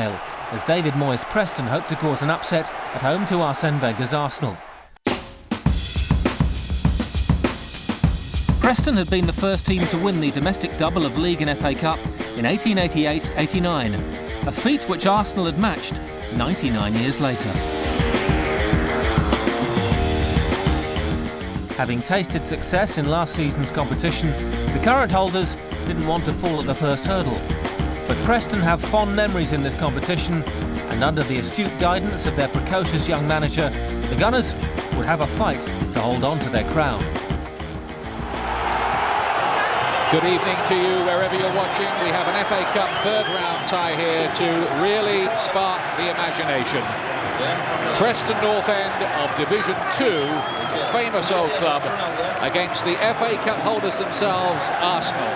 detail as David Moyes' Preston hoped to cause an upset at home to Arsene Wenger's Arsenal. Preston had been the first team to win the domestic double of League and FA Cup in 1888-89, a feat which Arsenal had matched 99 years later. Having tasted success in last season's competition, the current holders didn't want to fall at the first hurdle. But Preston have fond memories in this competition, and under the astute guidance of their precocious young manager, the Gunners would have a fight to hold on to their crown. Good evening to you wherever you're watching. We have an FA Cup third round tie here to really spark the imagination. Preston North End of Division 2, famous old club, against the FA Cup holders themselves, Arsenal.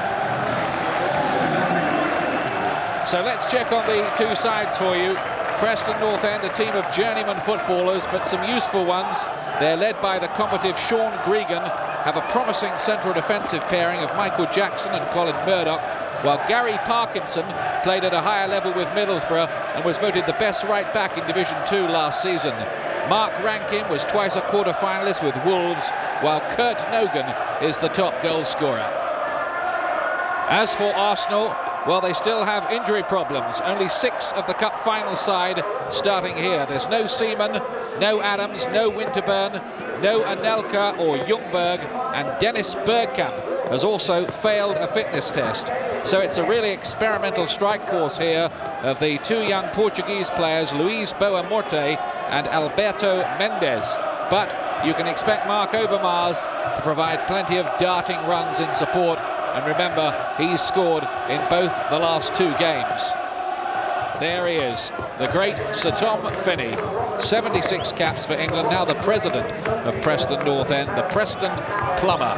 So let's check on the two sides for you. Preston North End, a team of journeyman footballers, but some useful ones. They're led by the combative Sean Gregan, have a promising central defensive pairing of Michael Jackson and Colin Murdoch, while Gary Parkinson played at a higher level with Middlesbrough and was voted the best right back in Division 2 last season. Mark Rankin was twice a quarter-finalist with Wolves, while Kurt Nogan is the top goal scorer. As for Arsenal, well, they still have injury problems. Only 6 of the cup final side starting here. There's no Seaman, no Adams, no Winterburn, no Anelka or Ljungberg, and Dennis Bergkamp has also failed a fitness test. So it's a really experimental strike force here of the 2 young Portuguese players, Luis Boa Morte and Alberto Mendes. But you can expect Mark Overmars to provide plenty of darting runs in support. And remember, he's scored in both the last 2 games. There he is, the great Sir Tom Finney. 76 caps for England, now the president of Preston North End, the Preston Plumber.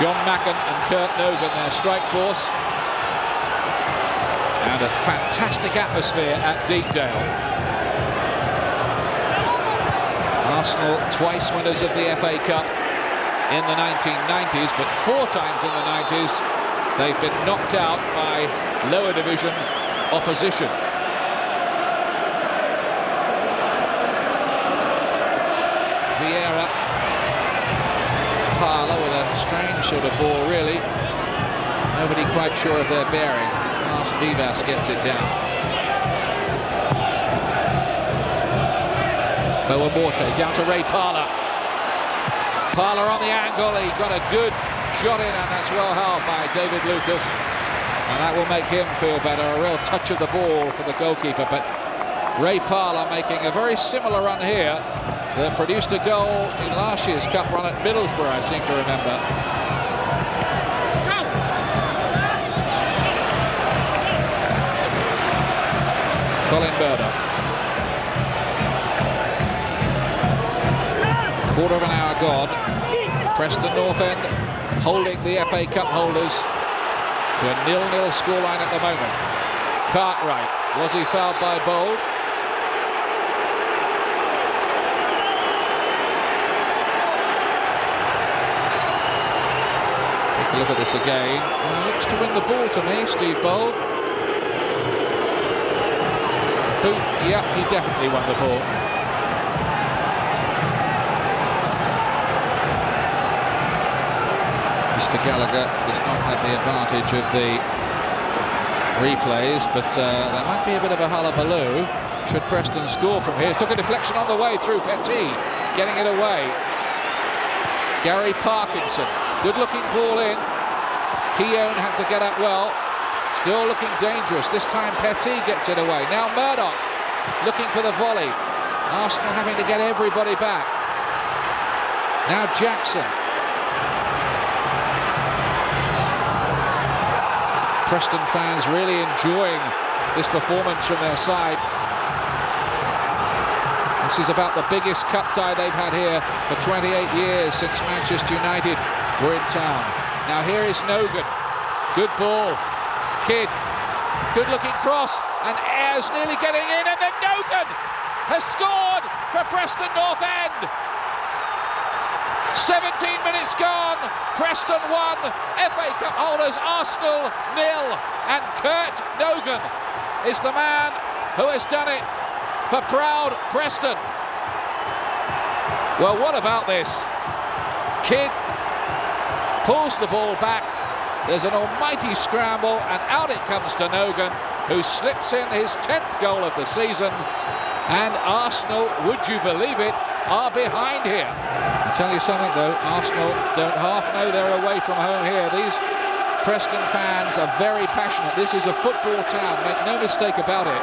John Macken and Kurt Nogan, their strike force. And a fantastic atmosphere at Deepdale. Arsenal twice winners of the FA Cup in the 1990s, but 4 times in the 90s they've been knocked out by lower division opposition. Vieira, Parlour with a strange sort of ball, really. Nobody quite sure of their bearings. Lars Vivas gets it down. Boa Morte down to Ray Parlour. Parlour on the angle, he got a good shot in, and that's well held by David Lucas, and that will make him feel better. A real touch of the ball for the goalkeeper, but Ray Parlour making a very similar run here that produced a goal in last year's cup run at Middlesbrough, I seem to remember. Colin Murdoch. Quarter of an hour gone. Preston North End holding the FA Cup holders to a 0-0 scoreline at the moment. Cartwright, was he fouled by Bold? Take a look at this again. Looks to win the ball to me, Steve Bold. Boot, yeah, he definitely won the ball. Mr. Gallagher does not have the advantage of the replays, but there might be a bit of a hullabaloo should Preston score from here. Took a deflection on the way through Petit, getting it away. Gary Parkinson, good looking ball in. Keown had to get up well, still looking dangerous. This time Petit gets it away. Now Murdoch looking for the volley. Arsenal having to get everybody back. Now Jackson. Preston fans really enjoying this performance from their side. This is about the biggest cup tie they've had here for 28 years since Manchester United were in town. Now here is Nogan. Good ball. Kidd. Good looking cross. And Ayres nearly getting in. And then Nogan has scored for Preston North End. 17 minutes gone. Preston 1, FA Cup holders Arsenal 0. And Kurt Nogan is the man who has done it for proud Preston. Well, what about this? Kidd pulls the ball back. There's an almighty scramble, and out it comes to Nogan, who slips in his 10th goal of the season. And Arsenal, would you believe it, are behind here. I'll tell you something though, Arsenal don't half know they're away from home here. These Preston fans are very passionate. This is a football town, make no mistake about it.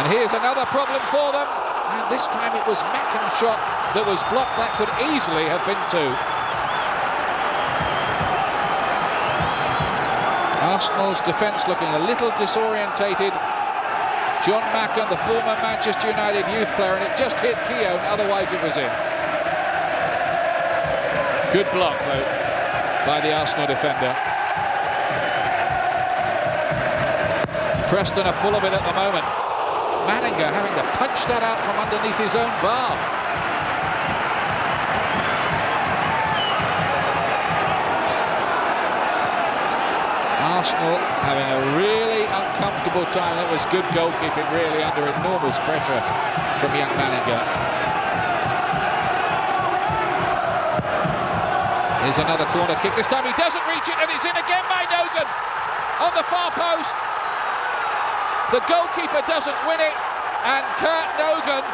And here's another problem for them. And this time it was Macken's shot that was blocked. That could easily have been 2. Arsenal's defence looking a little disorientated. John Macken, the former Manchester United youth player, and it just hit Keown, otherwise it was in. Good block, though, by the Arsenal defender. Preston are full of it at the moment. Manninger having to punch that out from underneath his own bar. Arsenal having a really uncomfortable time. That was good goalkeeping, really, under enormous pressure from young Manninger. Here's another corner kick. This time he doesn't reach it, and it's in again by Nogan on the far post. The goalkeeper doesn't win it, and Kurt Nogan,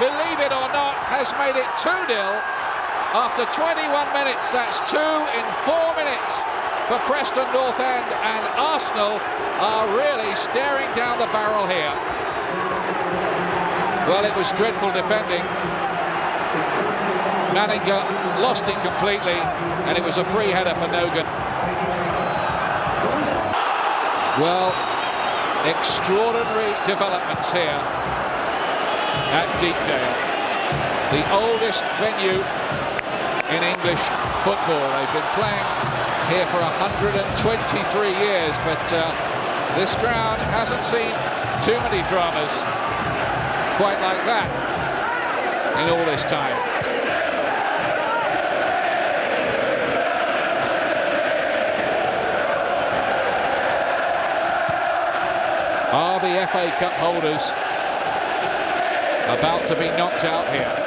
believe it or not, has made it 2-0 after 21 minutes. That's 2 in 4 minutes for Preston North End, and Arsenal are really staring down the barrel here. Well, it was dreadful defending. Manninger lost it completely, and it was a free header for Nogan. Well, extraordinary developments here at Deepdale, the oldest venue in English football. They've been playing here for 123 years, but this ground hasn't seen too many dramas quite like that in all this time. Are the FA Cup holders about to be knocked out here?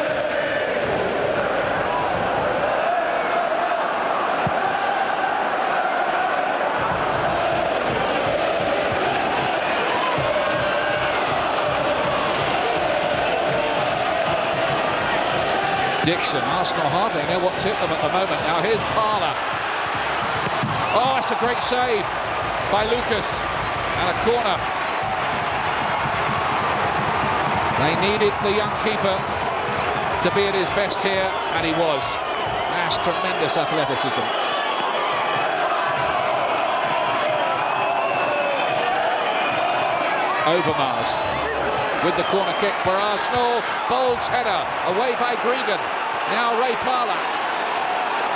Dixon, Arsenal hardly know what's hit them at the moment. Now here's Parler. Oh, that's a great save by Lucas, and a corner. They needed the young keeper to be at his best here, and he was. That's tremendous athleticism. Overmars with the corner kick for Arsenal. Bold's header away by Gregan. Now Ray Parler.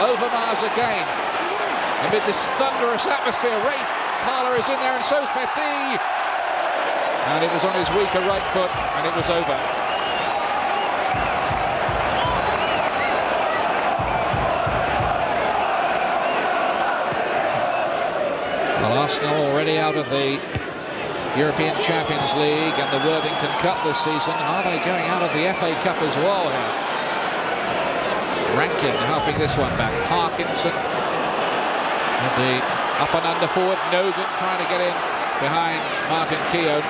Overmars again. Amid this thunderous atmosphere, Ray Parler is in there, and so's Petit. And it was on his weaker right foot, and it was over. Well, Arsenal already out of the European Champions League and the Worthington Cup this season. Are they going out of the FA Cup as well here? Rankin helping this one back. Parkinson with the up and under forward. Nogan trying to get in behind Martin Keown.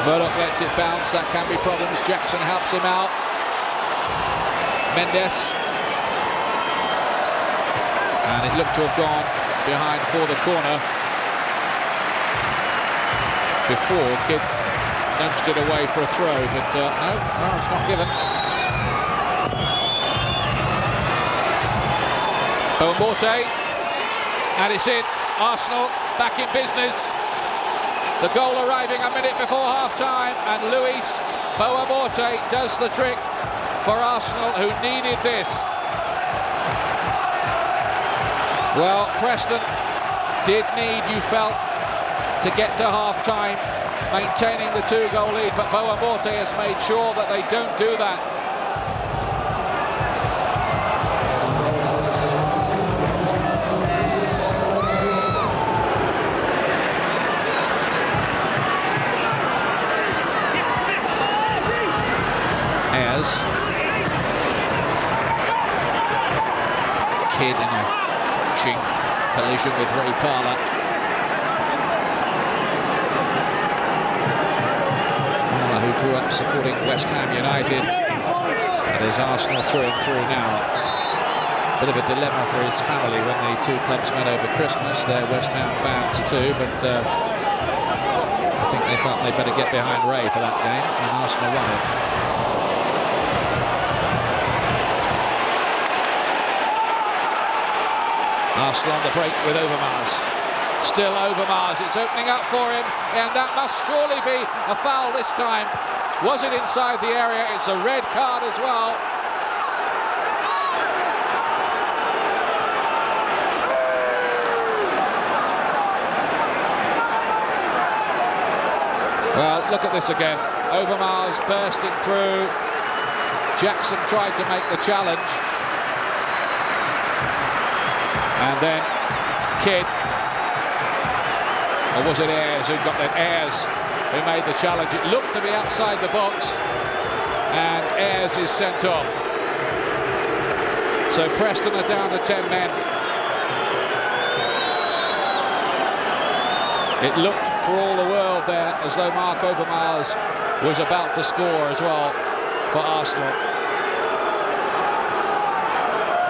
Murdoch lets it bounce. That can be problems. Jackson helps him out. Mendes. And it looked to have gone behind for the corner before Kidd nudged it away for a throw, but no, it's not given. Boamorte, and it's in. Arsenal back in business. The goal arriving a minute before half-time, and Luis Boamorte does the trick for Arsenal, who needed this. Well, Preston did need, you felt, to get to half-time maintaining the 2-goal lead, but Boamorte has made sure that they don't do that. Kidd in a crunching collision with Ray Parlour. Parlour, who grew up supporting West Ham United, and is Arsenal through and through now. Bit of a dilemma for his family when the two clubs met over Christmas. They're West Ham fans too, but I think they felt they'd better get behind Ray for that game, and Arsenal won it. Arsenal on the break with Overmars. Still Overmars, it's opening up for him, and that must surely be a foul this time. Was it inside the area? It's a red card as well. Well, look at this again. Overmars bursting through. Jackson tried to make the challenge. And then Kidd, or was it Ayres who got that? Ayres who made the challenge. It looked to be outside the box, and Ayres is sent off. So Preston are down to 10 men. It looked for all the world there as though Mark Overmars was about to score as well for Arsenal.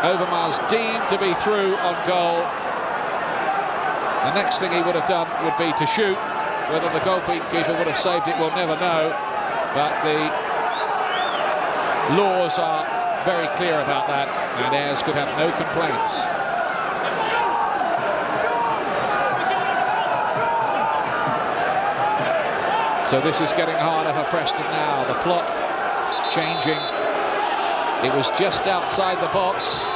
Overmars deemed to be through on goal. The next thing he would have done would be to shoot. Whether the goalkeeper would have saved it, we'll never know. But the laws are very clear about that, and Ayres could have no complaints. So this is getting harder for Preston now. The plot changing. It was just outside the box.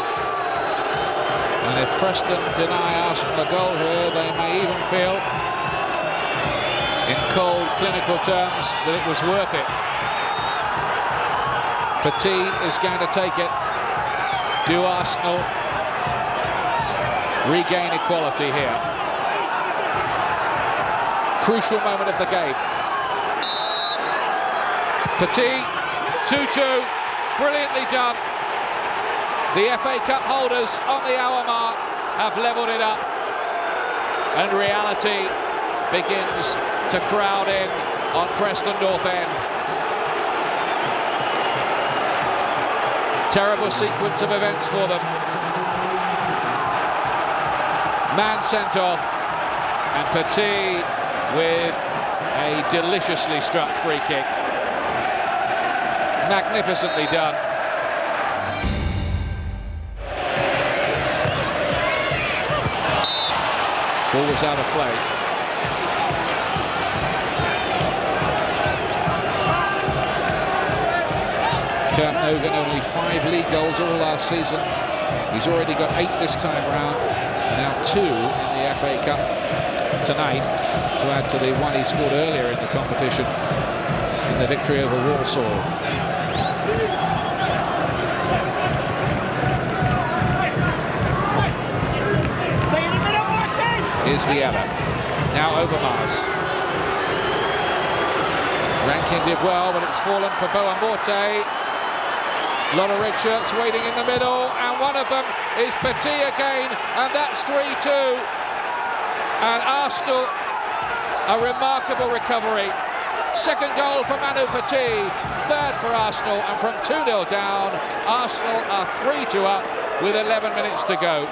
And if Preston deny Arsenal a goal here, they may even feel, in cold, clinical terms, that it was worth it. Petit is going to take it. Do Arsenal regain equality here? Crucial moment of the game. Petit, 2-2, brilliantly done. The FA Cup holders on the hour mark have levelled it up, and reality begins to crowd in on Preston North End. Terrible sequence of events for them. Man sent off, and Petit with a deliciously struck free kick. Magnificently done. Ball was out of play. Kurt Nogan, only 5 league goals all last season. He's already got 8 this time round. Now 2 in the FA Cup tonight, to add to the 1 he scored earlier in the competition in the victory over Walsall. Here's the other. Now Overmars. Rankin did well, but it's fallen for Boamorte. A lot of red shirts waiting in the middle, and one of them is Petit again, and that's 3-2. And Arsenal, a remarkable recovery. Second goal for Manu Petit, third for Arsenal, and from 2-0 down, Arsenal are 3-2 up with 11 minutes to go.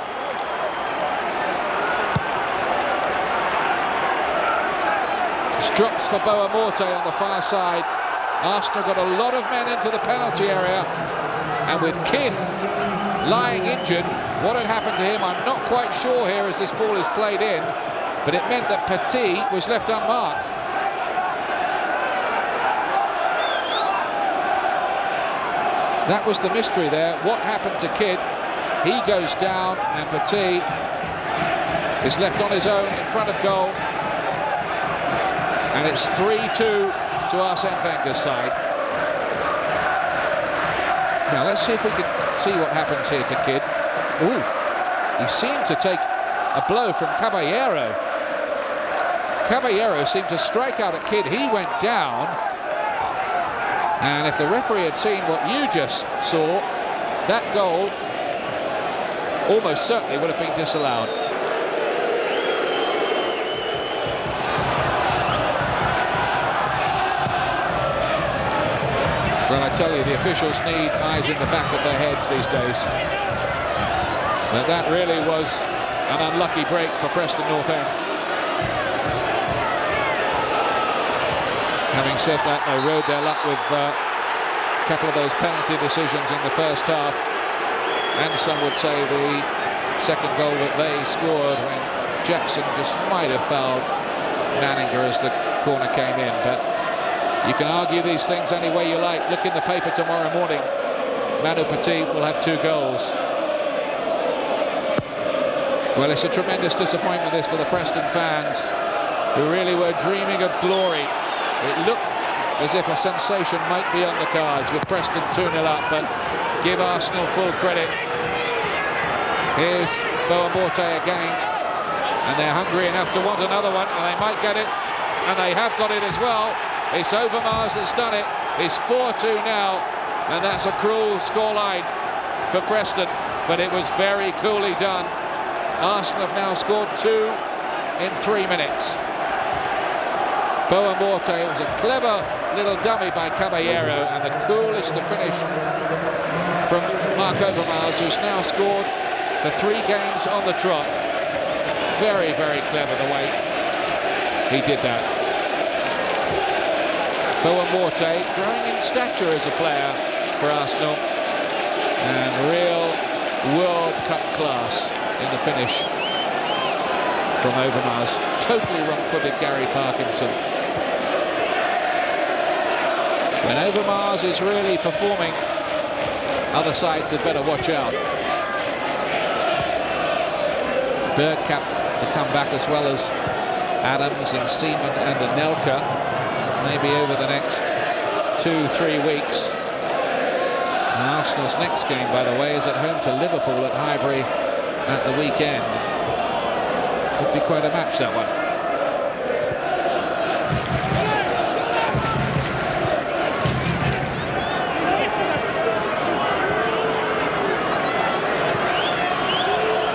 Drops for Boamorte on the far side. Arsenal got a lot of men into the penalty area, and with Kidd lying injured, what had happened to him I'm not quite sure here as this ball is played in, but it meant that Petit was left unmarked. That was the mystery there. What happened to Kidd? He goes down, and Petit is left on his own in front of goal. And it's 3-2 to Arsene Wenger's side. Now let's see if we can see what happens here to Kidd. Ooh, he seemed to take a blow from Caballero. Caballero seemed to strike out at Kidd. He went down. And if the referee had seen what you just saw, that goal almost certainly would have been disallowed. Well, I tell you, the officials need eyes in the back of their heads these days. But that really was an unlucky break for Preston North End. Having said that, they rode their luck with a couple of those penalty decisions in the first half. And some would say the second goal that they scored when Jackson just might have fouled Manninger as the corner came in. But you can argue these things any way you like. Look in the paper tomorrow morning. Manu Petit will have 2 goals. Well, it's a tremendous disappointment this for the Preston fans, who really were dreaming of glory. It looked as if a sensation might be on the cards with Preston 2-0 up, but give Arsenal full credit. Here's Boa Morte again, and they're hungry enough to want another one, and they might get it, and they have got it as well. It's Overmars that's done it. It's 4-2 now, and that's a cruel scoreline for Preston, but it was very coolly done. Arsenal have now scored 2 in 3 minutes. Boa Morte, it was a clever little dummy by Caballero, and the coolest to finish from Mark Overmars, who's now scored for 3 games on the trot. Very, very clever the way he did that. Boa Morte growing in stature as a player for Arsenal, and real World Cup class in the finish from Overmars. Totally wrong-footed Gary Parkinson. When Overmars is really performing, other sides had better watch out. Bergkamp to come back, as well as Adams and Seaman and Anelka, maybe over the next 2-3 weeks. And Arsenal's next game, by the way, is at home to Liverpool at Highbury at the weekend. Could be quite a match, that one.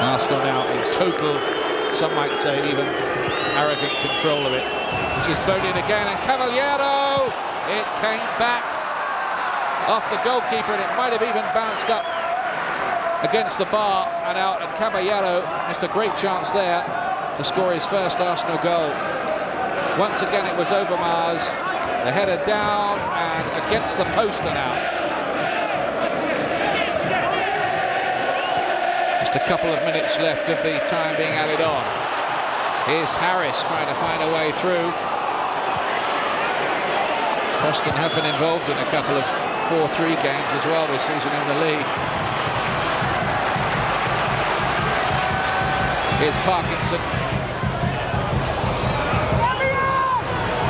Arsenal now in total, some might say even arrogant control of it. This is thrown in again, and Caballero! It came back off the goalkeeper, and it might have even bounced up against the bar and out, and Caballero missed a great chance there to score his first Arsenal goal. Once again it was Overmars, the header down and against the post and out. Just a couple of minutes left of the time being added on. Here's Harris trying to find a way through. Preston have been involved in a couple of 4-3 games as well this season in the league. Here's Parkinson.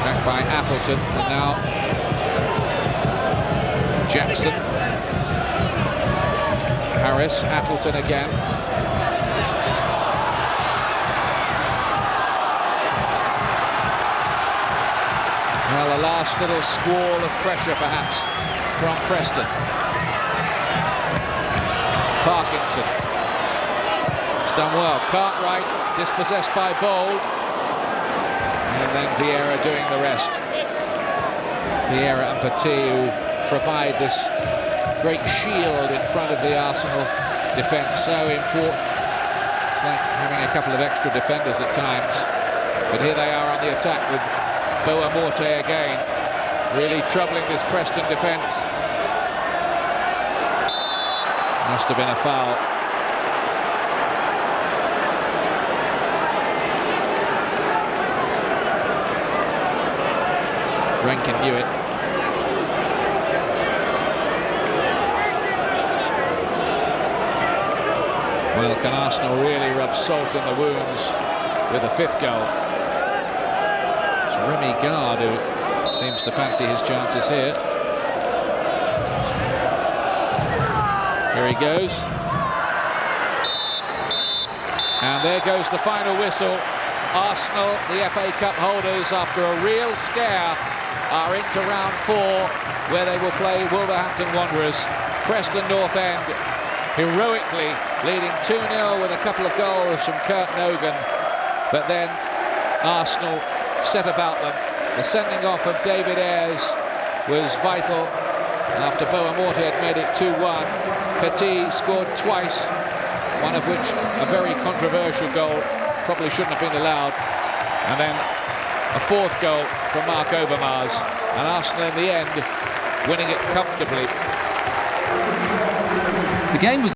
Back by Appleton, and now Jackson. Harris, Appleton again. Well, a last little squall of pressure, perhaps, from Preston. Parkinson. It's done well. Cartwright dispossessed by Bold. And then Vieira doing the rest. Vieira and Petit, who provide this great shield in front of the Arsenal defence. So important. It's like having a couple of extra defenders at times. But here they are on the attack with Boa Morte again, really troubling this Preston defence. Must have been a foul. Rankin knew it. Well, can Arsenal really rub salt in the wounds with a 5th goal? It's Remy Gard, who seems to fancy his chances here. Here he goes. And there goes the final whistle. Arsenal, the FA Cup holders, after a real scare, are into round 4, where they will play Wolverhampton Wanderers. Preston North End heroically leading 2-0 with a couple of goals from Kurt Nogan. But then Arsenal set about them. The sending off of David Ayres was vital after Boa Morte had made it 2-1. Petit scored twice, one of which a very controversial goal, probably shouldn't have been allowed. And then a 4th goal from Mark Overmars, and Arsenal in the end winning it comfortably. The game was